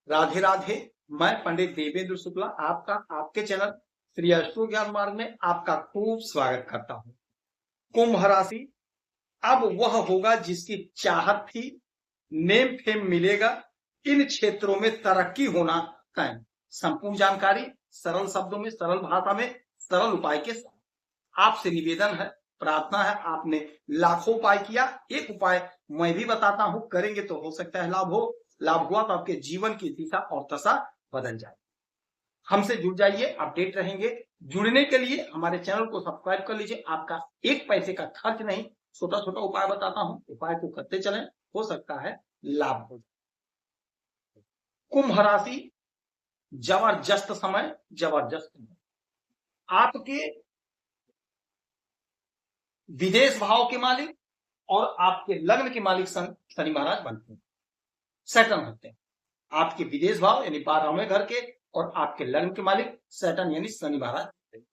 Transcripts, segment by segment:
राधे राधे। मैं पंडित देवेंद्र शुक्ला आपका आपके चैनल श्री अष्टो ज्ञान मार्ग में आपका खूब स्वागत करता हूं। कुंभ राशि अब वह होगा जिसकी चाहत थी, नेम फेम मिलेगा, इन क्षेत्रों में तरक्की होना तय। संपूर्ण जानकारी सरल शब्दों में, सरल भाषा में, सरल उपाय के साथ आपसे निवेदन है, प्रार्थना है। आपने लाखों उपाय किया, एक उपाय मैं भी बताता हूं, करेंगे तो हो सकता है लाभ हो। लाभ हुआ तो आपके जीवन की दिशा और दशा बदल जाए। हमसे जुड़ जाइए, अपडेट रहेंगे। जुड़ने के लिए हमारे चैनल को सब्सक्राइब कर लीजिए। आपका एक पैसे का खर्च नहीं, छोटा छोटा उपाय बताता हूं, उपाय को करते चलें, हो सकता है लाभ हो। कुंभ राशि जबरदस्त समय, जबरदस्त समय। आपके विदेश भाव के मालिक और आपके लग्न के मालिक शनि महाराज बनते हैं, सैटर्न होते हैं। आपके विदेश भाव यानी 12वें घर के और आपके लग्न के मालिक सैटर्न यानी शनि महाराज होते हैं।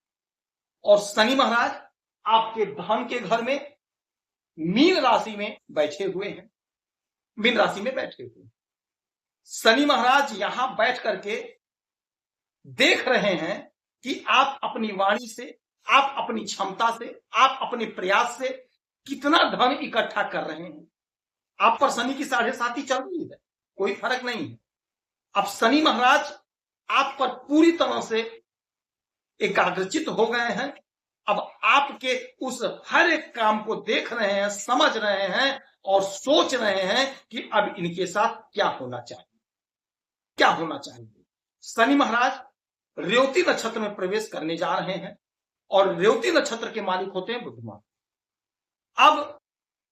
और शनि महाराज आपके धन के घर में मीन राशि में बैठे हुए हैं, मीन राशि में बैठे हुए हैं। शनि महाराज यहां बैठ करके देख रहे हैं कि आप अपनी वाणी से, आप अपनी क्षमता से, आप अपने प्रयास से कितना धन इकट्ठा कर रहे हैं। आप पर शनि की 7.5 चल रही है, कोई फर्क नहीं है। अब शनि महाराज आप पर पूरी तरह से एकाग्रचित हो गए हैं। अब आपके उस हर एक काम को देख रहे हैं, समझ रहे हैं और सोच रहे हैं कि अब इनके साथ क्या होना चाहिए, क्या होना चाहिए। शनि महाराज रेवती नक्षत्र में प्रवेश करने जा रहे हैं और रेवती नक्षत्र के मालिक होते हैं बुधमान। अब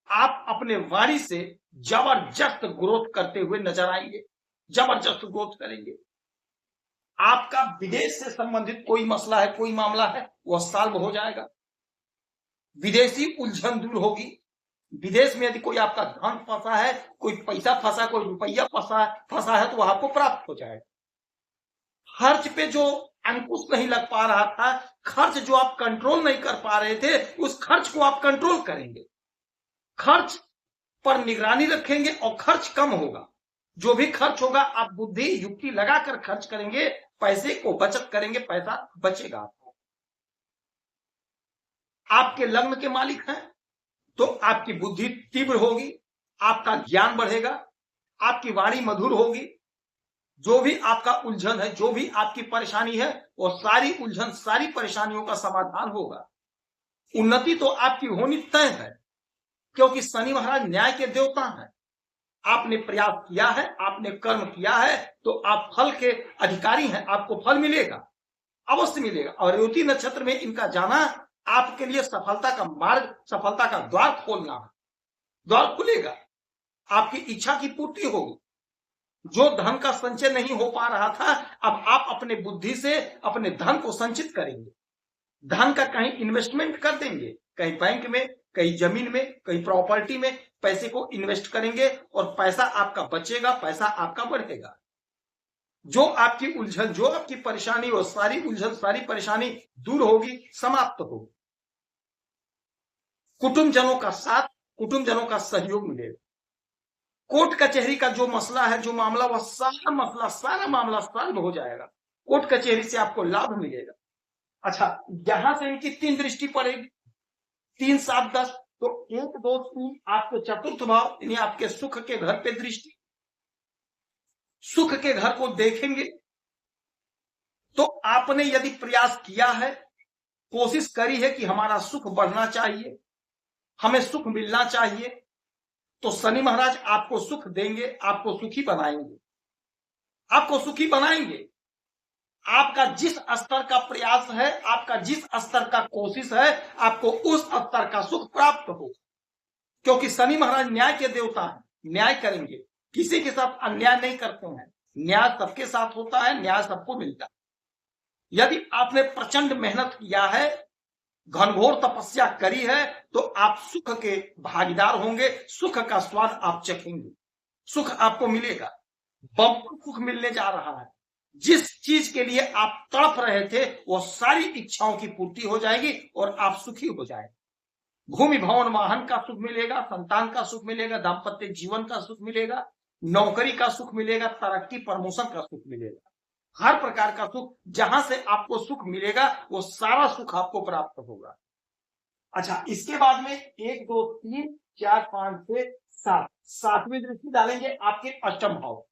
आप अपने वाणी से जबरदस्त ग्रोथ करते हुए नजर आएंगे, जबरदस्त ग्रोथ करेंगे। आपका विदेश से संबंधित कोई मसला है, कोई मामला है, वह सॉल्व हो जाएगा। विदेशी उलझन दूर होगी। विदेश में यदि कोई आपका धन फंसा है, कोई पैसा फंसा, कोई रुपया फंसा है तो वह आपको प्राप्त हो जाएगा। खर्च पे जो अंकुश नहीं लग पा रहा था, खर्च जो आप कंट्रोल नहीं कर पा रहे थे, उस खर्च को आप कंट्रोल करेंगे। खर्च पर निगरानी रखेंगे और खर्च कम होगा। जो भी खर्च होगा आप बुद्धि युक्ति लगाकर खर्च करेंगे, पैसे को बचत करेंगे, पैसा बचेगा। आपके लग्न के मालिक हैं तो आपकी बुद्धि तीव्र होगी, आपका ज्ञान बढ़ेगा, आपकी वाणी मधुर होगी। जो भी आपका उलझन है, जो भी आपकी परेशानी है, वो सारी उलझन, सारी परेशानियों का समाधान होगा। उन्नति तो आपकी होनी तय है, क्योंकि शनि महाराज न्याय के देवता हैं। आपने प्रयास किया है, आपने कर्म किया है, तो आप फल के अधिकारी हैं, आपको फल मिलेगा, अवश्य मिलेगा। और रेवती नक्षत्र में इनका जाना आपके लिए सफलता का मार्ग, सफलता का द्वार खोलना है। द्वार खुलेगा, आपकी इच्छा की पूर्ति होगी। जो धन का संचय नहीं हो पा रहा था, अब आप अपने बुद्धि से अपने धन को संचित करेंगे। धन का कहीं इन्वेस्टमेंट कर देंगे, कहीं बैंक में, कहीं जमीन में, कहीं प्रॉपर्टी में पैसे को इन्वेस्ट करेंगे और पैसा आपका बचेगा, पैसा आपका बढ़ेगा। जो आपकी उलझन, जो आपकी परेशानी, वो सारी उलझन, सारी परेशानी दूर होगी, समाप्त होगी। कुटुंबजनों का साथ, कुटुंबजनों का सहयोग मिलेगा। कोर्ट कचहरी का जो मसला है, जो मामला, वह सारा मसला, सारा मामला सॉल्व हो जाएगा। कोर्ट कचहरी से आपको लाभ मिलेगा। अच्छा, यहां से इनकी 3 दृष्टि पड़ेगी, 3, 7, 10, तो 1, 2, 3 आपके चतुर्थ भाव यानी आपके सुख के घर पे दृष्टि। सुख के घर को देखेंगे तो आपने यदि प्रयास किया है, कोशिश करी है कि हमारा सुख बढ़ना चाहिए, हमें सुख मिलना चाहिए, तो शनि महाराज आपको सुख देंगे, आपको सुखी बनाएंगे, आपको सुखी बनाएंगे। आपका जिस स्तर का प्रयास है, आपका जिस स्तर का कोशिश है, आपको उस स्तर का सुख प्राप्त हो, क्योंकि शनि महाराज न्याय के देवता हैं, न्याय करेंगे, किसी के साथ अन्याय नहीं करते हैं। न्याय सबके साथ होता है, न्याय सबको मिलता है। यदि आपने प्रचंड मेहनत किया है, घनघोर तपस्या करी है, तो आप सुख के भागीदार होंगे, सुख का स्वाद आप चखेंगे, सुख आपको मिलेगा। बम्पर सुख मिलने जा रहा है। जिस चीज के लिए आप तड़प रहे थे, वो सारी इच्छाओं की पूर्ति हो जाएगी और आप सुखी हो जाएंगे। भूमि भवन वाहन का सुख मिलेगा, संतान का सुख मिलेगा, दाम्पत्य जीवन का सुख मिलेगा, नौकरी का सुख मिलेगा, तरक्की प्रमोशन का सुख मिलेगा, हर प्रकार का सुख, जहां से आपको सुख मिलेगा वो सारा सुख आपको प्राप्त होगा। अच्छा, इसके बाद में 1 2 3 4 5 6 7, सातवीं दृष्टि डालेंगे आपके अष्टम भाव।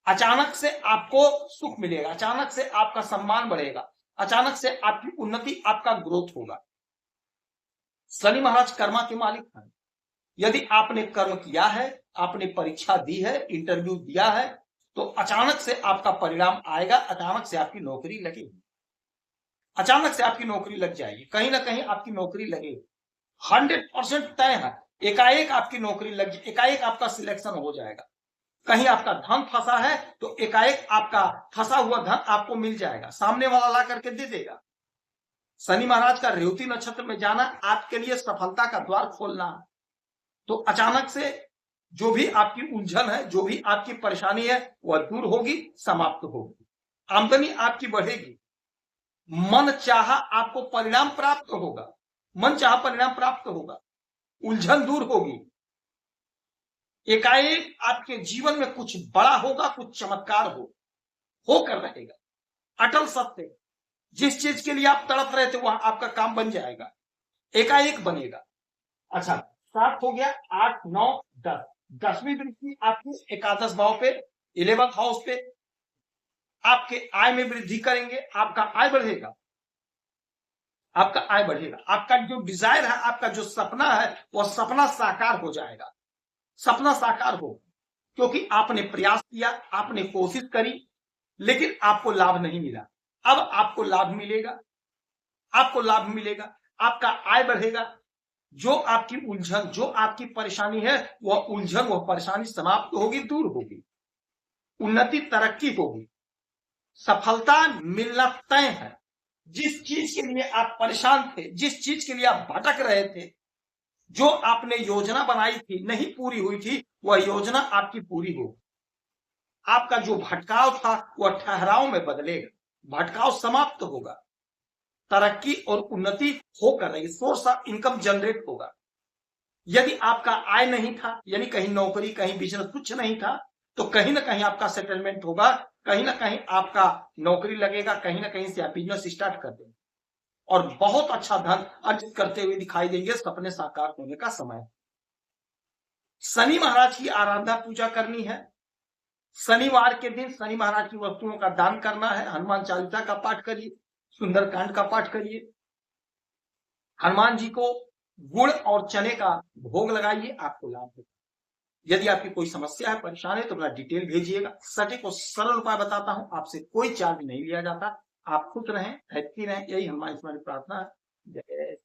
अचानक से आपको सुख मिलेगा, अचानक से आपका सम्मान बढ़ेगा, अचानक से आपकी उन्नति, आपका ग्रोथ होगा। शनि महाराज कर्मा के मालिक हैं। यदि आपने कर्म किया है, आपने परीक्षा दी है, इंटरव्यू दिया है, तो अचानक से आपका परिणाम आएगा, अचानक से आपकी नौकरी लगेगी, अचानक से आपकी नौकरी लग जाएगी, कहीं ना कहीं आपकी नौकरी लगेगी, 100% तय है। एकाएक आपकी नौकरी लग, एकाएक आपका सिलेक्शन हो जाएगा। कहीं आपका धन फंसा है तो एकाएक आपका फंसा हुआ धन आपको मिल जाएगा, सामने वाला ला करके दे देगा। शनि महाराज का रेवती नक्षत्र में जाना आपके लिए सफलता का द्वार खोलना है। तो अचानक से जो भी आपकी उलझन है, जो भी आपकी परेशानी है, वह दूर होगी, समाप्त होगी, आमदनी आपकी बढ़ेगी, मन चाहा आपको परिणाम प्राप्त होगा, मन चाहा परिणाम प्राप्त होगा, उलझन दूर होगी, एकाएक आपके जीवन में कुछ बड़ा होगा, कुछ चमत्कार होकर रहेगा। अटल सत्य, जिस चीज के लिए आप तड़प रहे थे वह आपका काम बन जाएगा, एकाएक बनेगा। अच्छा, 7 हो गया, 8 9 10, 10वीं दृष्टि आपकी एकादश भाव पे, 11th हाउस पे, आपके आय में वृद्धि करेंगे, आपका आय बढ़ेगा, आपका आय बढ़ेगा, आपका जो डिजायर है, आपका जो सपना है, वह सपना साकार हो जाएगा, सपना साकार हो, क्योंकि आपने प्रयास किया, आपने कोशिश करी, लेकिन आपको लाभ नहीं मिला। अब आपको लाभ मिलेगा, आपको लाभ मिलेगा, आपका आय बढ़ेगा, जो आपकी उलझन, जो आपकी परेशानी है, वह उलझन, वह परेशानी समाप्त होगी, दूर होगी, उन्नति तरक्की होगी, सफलता मिलना तय है। जिस चीज के लिए आप परेशान थे, जिस चीज के लिए आप भटक रहे थे, जो आपने योजना बनाई थी, नहीं पूरी हुई थी, वह योजना आपकी पूरी होगी। आपका जो भटकाव था वह ठहराव में बदलेगा, भटकाव समाप्त होगा, तरक्की और उन्नति होकर रही, सोर्स ऑफ इनकम जनरेट होगा। यदि आपका आय नहीं था, यानी कहीं नौकरी, कहीं बिजनेस, कुछ नहीं था, तो कहीं ना कहीं आपका सेटलमेंट होगा, कहीं ना कहीं आपका नौकरी लगेगा, कहीं ना कहीं से आप बिजनेस स्टार्ट कर देंगे और बहुत अच्छा धन अर्जित करते हुए दिखाई देंगे। सपने साकार होने का समय। शनि महाराज की आराधना पूजा करनी है। शनिवार के दिन शनि महाराज की वस्तुओं का दान करना है। हनुमान चालीसा का पाठ करिए, सुंदरकांड का पाठ करिए, हनुमान जी को गुड़ और चने का भोग लगाइए, आपको लाभ होगा। यदि आपकी कोई समस्या है, परेशान है, तो अपना डिटेल भेजिएगा। सटीक और सरल उपाय बताता हूं, आपसे कोई चार्ज नहीं लिया जाता। आप खुश रहें, हैप्पी रहें, यही हमारी प्रार्थना है। जय